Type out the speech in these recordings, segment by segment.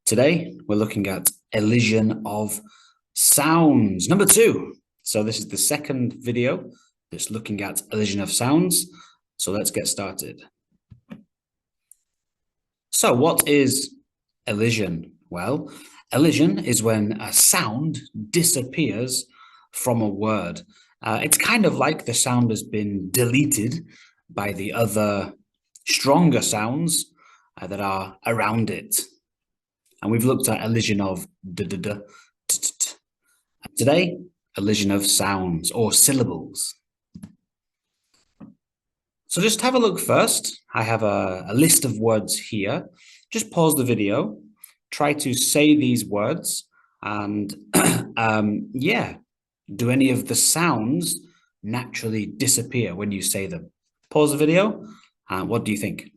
Today, we're looking at elision of sounds, number 2. So this is the second video that's looking at elision of sounds. So let's get started. So what is elision? Well, elision is when a sound disappears from a word. It's kind of like the sound has been deleted by the other stronger sounds that are around it. And we've looked at elision of d-d-d, t-t-t. Today, elision of sounds or syllables. So just have a look first. I have a list of words here. Just pause the video, try to say these words, and yeah, do any of the sounds naturally disappear when you say them? Pause the video. What do you think?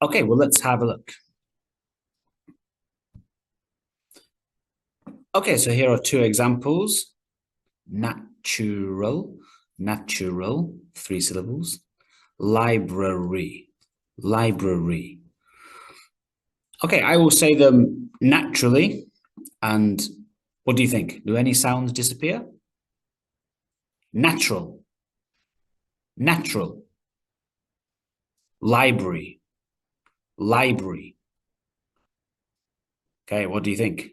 Okay, well, let's have a look. Okay, so here are 2 examples. Natural, 3 syllables. Library, library. Okay, I will say them naturally. And what do you think? Do any sounds disappear? Natural, natural. Library, library. Okay, what do you think?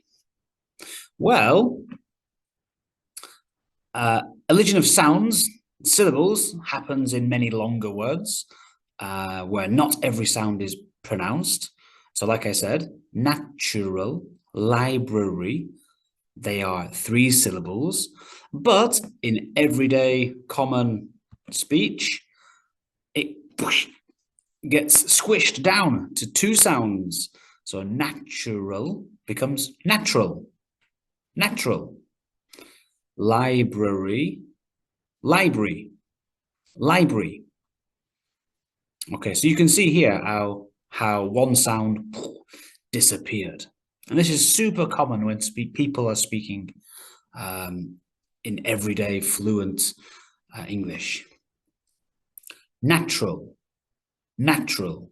Well, elision of sounds, syllables, happens in many longer words where not every sound is pronounced. So like I said, natural, library, they are 3 syllables. But in everyday common speech, it gets squished down to 2 sounds. So natural becomes natural, natural. Library, library, library. Okay, so you can see here how one sound disappeared. And this is super common when people are speaking in everyday fluent English. Natural, natural.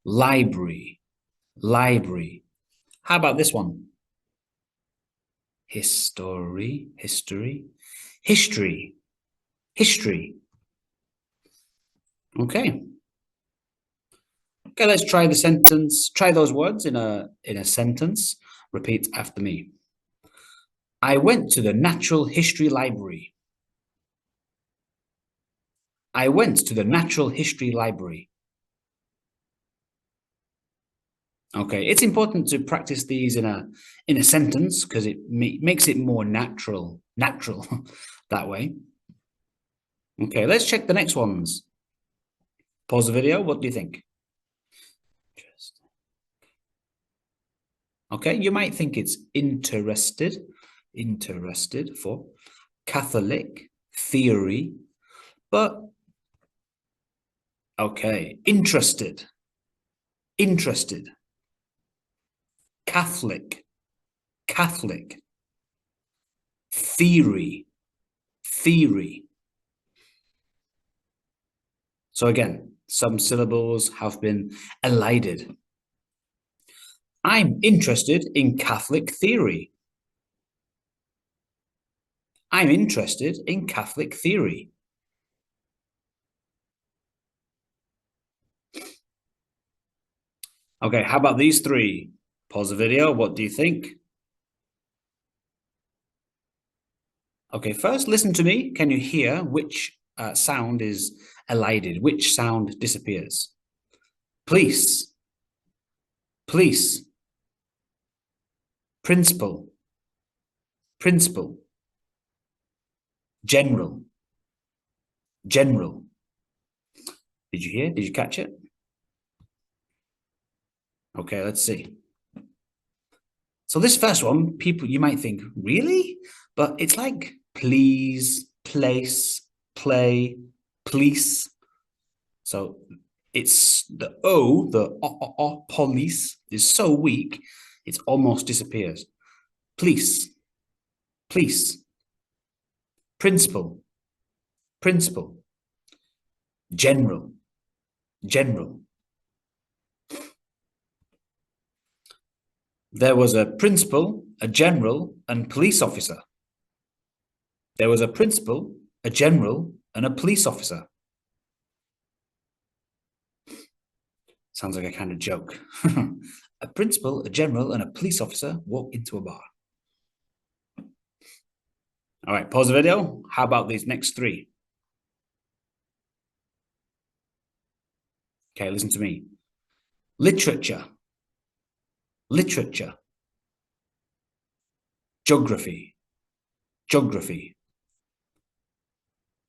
Library, library. How about this one? History, history, history, history. Okay. Okay, let's try the sentence. Try those words in a sentence. Repeat after me. I went to the Natural History Library. I went to the Natural History Library. Okay, it's important to practice these in a sentence because it makes it more natural that way. Okay, let's check the next ones. Pause the video. What do you think? Okay, you might think it's interested for Catholic theory, but okay, interested, Catholic, theory. So again, some syllables have been elided. I'm interested in Catholic theory. I'm interested in Catholic theory. Okay, how about these 3? Pause the video. What do you think? Okay, first listen to me. Can you hear which sound is elided? Which sound disappears? Police, police. Principal, principal. General, general. Did you hear? Did you catch it? Okay, let's see. So this first one, you might think, really? But it's like please, place, play, police. So it's the O, the police is so weak, it almost disappears. Police, police. Principal, principal. General, general. There was a principal, a general, and police officer. There was a principal, a general, and a police officer. Sounds like a kind of joke. A principal, a general, and a police officer walk into a bar. All right, pause the video. How about these next three? Okay, listen to me. Literature, literature. Geography, geography.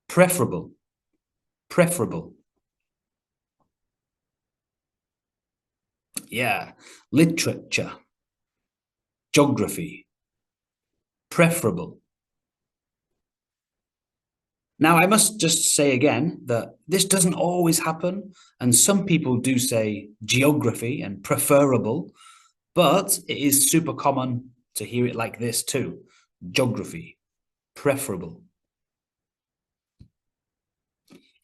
Preferable, preferable. Yeah, literature, geography, preferable. Now, I must just say again that this doesn't always happen, and some people do say geography and preferable, but it is super common to hear it like this too. Geography, preferable.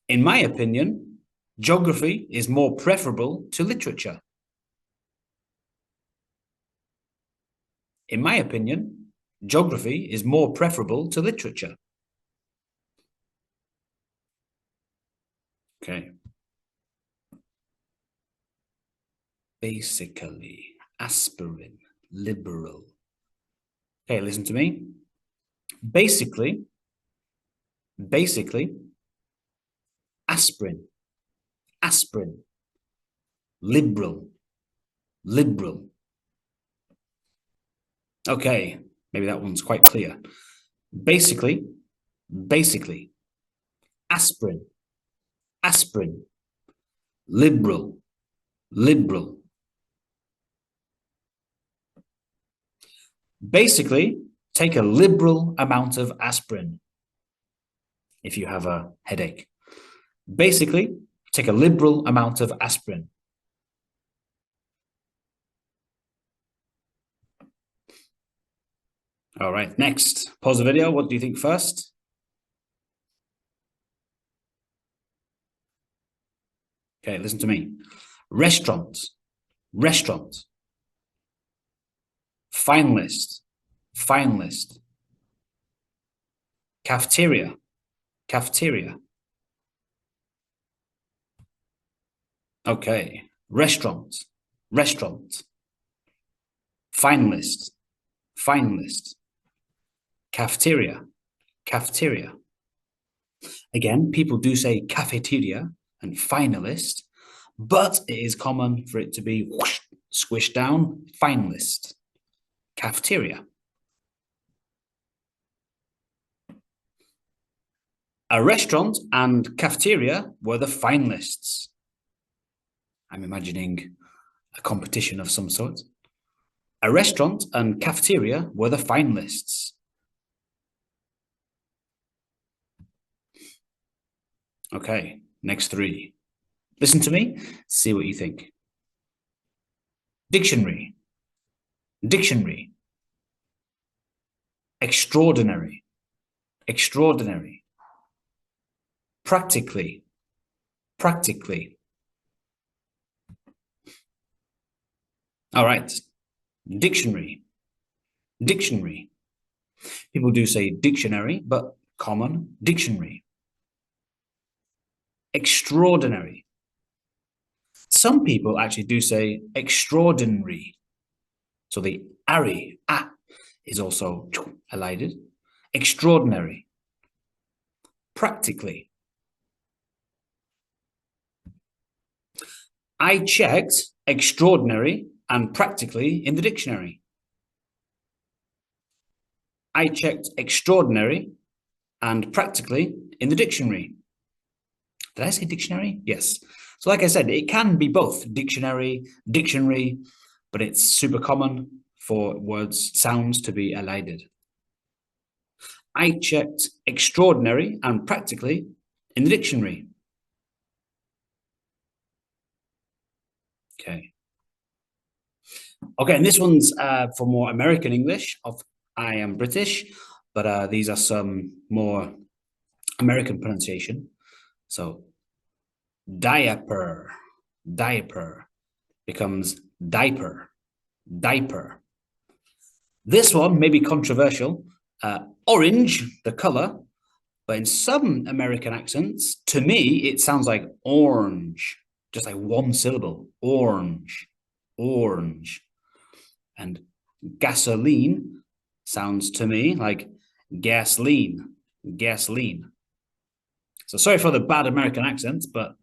In my opinion, geography is more preferable to literature. In my opinion, geography is more preferable to literature. Okay. Basically, aspirin, liberal. Okay, listen to me. Basically, aspirin, aspirin, liberal, liberal. Okay, maybe that one's quite clear. Basically, aspirin, aspirin, liberal, liberal. Basically, take a liberal amount of aspirin if you have a headache. Basically, take a liberal amount of aspirin. All right, next. Pause the video. What do you think first? Okay, listen to me. Restaurant, restaurant. Finalist, finalist. Cafeteria, cafeteria. Okay, restaurant, restaurant. Finalist, finalist. Cafeteria, cafeteria. Again, people do say cafeteria and finalist, but it is common for it to be whoosh, squished down, finalist. Cafeteria. A restaurant and cafeteria were the finalists. I'm imagining a competition of some sort. A restaurant and cafeteria were the finalists. Okay, next three. Listen to me, see what you think. Dictionary, dictionary. Extraordinary, extraordinary. Practically, practically. All right, dictionary, dictionary. People do say dictionary, but common, dictionary. Extraordinary. Some people actually do say extraordinary. So the ari, is also elided. Extraordinary. Practically. I checked extraordinary and practically in the dictionary. I checked extraordinary and practically in the dictionary. Did I say dictionary? Yes. So like I said, it can be both dictionary, dictionary, but it's super common for words, sounds to be elided. I checked extraordinary and practically in the dictionary. Okay. Okay, and this one's for more American English. I am British, but these are some more American pronunciation. So diaper, diaper becomes diaper, diaper. This one may be controversial. Orange, the color, but in some American accents, to me, it sounds like orange, just like one syllable, orange, orange. And gasoline sounds to me like gasoline, gasoline. So sorry for the bad American accents, but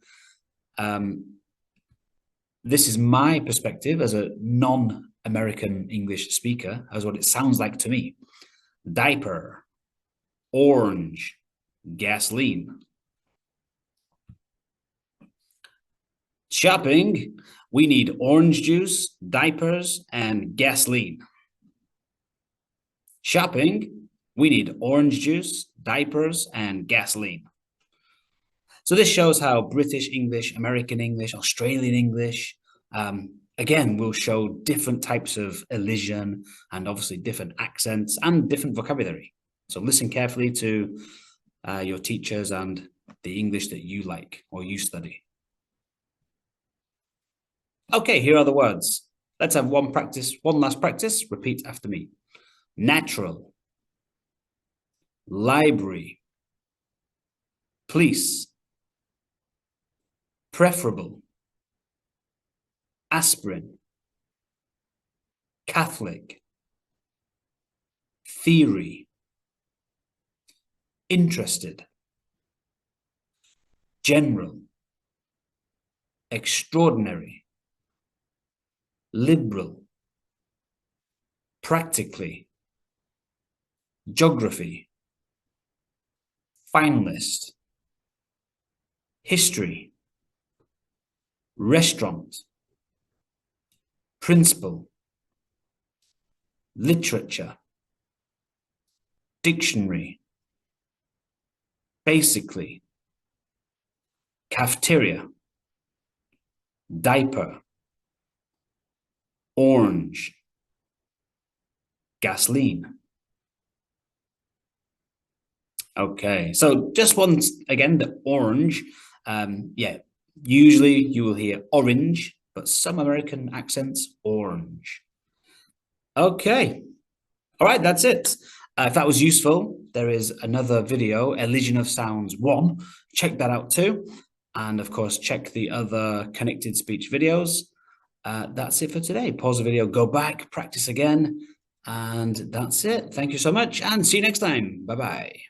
this is my perspective as a non-American English speaker, as what it sounds like to me. Diaper, orange, gasoline. Shopping, we need orange juice, diapers, and gasoline. Shopping, we need orange juice, diapers, and gasoline. So this shows how British English, American English, Australian English, again, will show different types of elision and obviously different accents and different vocabulary. So listen carefully to your teachers and the English that you like or you study. Okay, here are the words. Let's have one last practice. Repeat after me. Natural, library, police, preferable, aspirin, Catholic, theory, interested, general, extraordinary, liberal, practically, geography, finalist, history, restaurant, principal, literature, dictionary, basically, cafeteria, diaper, orange, gasoline. Okay, so just once again, the orange, yeah, usually you will hear orange, but some American accents, orange. Okay, all right, that's it. If that was useful, there is another video, Elision of Sounds 1. Check that out too. And of course, check the other connected speech videos. That's it for today. Pause the video, go back, practice again. And that's it. Thank you so much and see you next time. Bye-bye.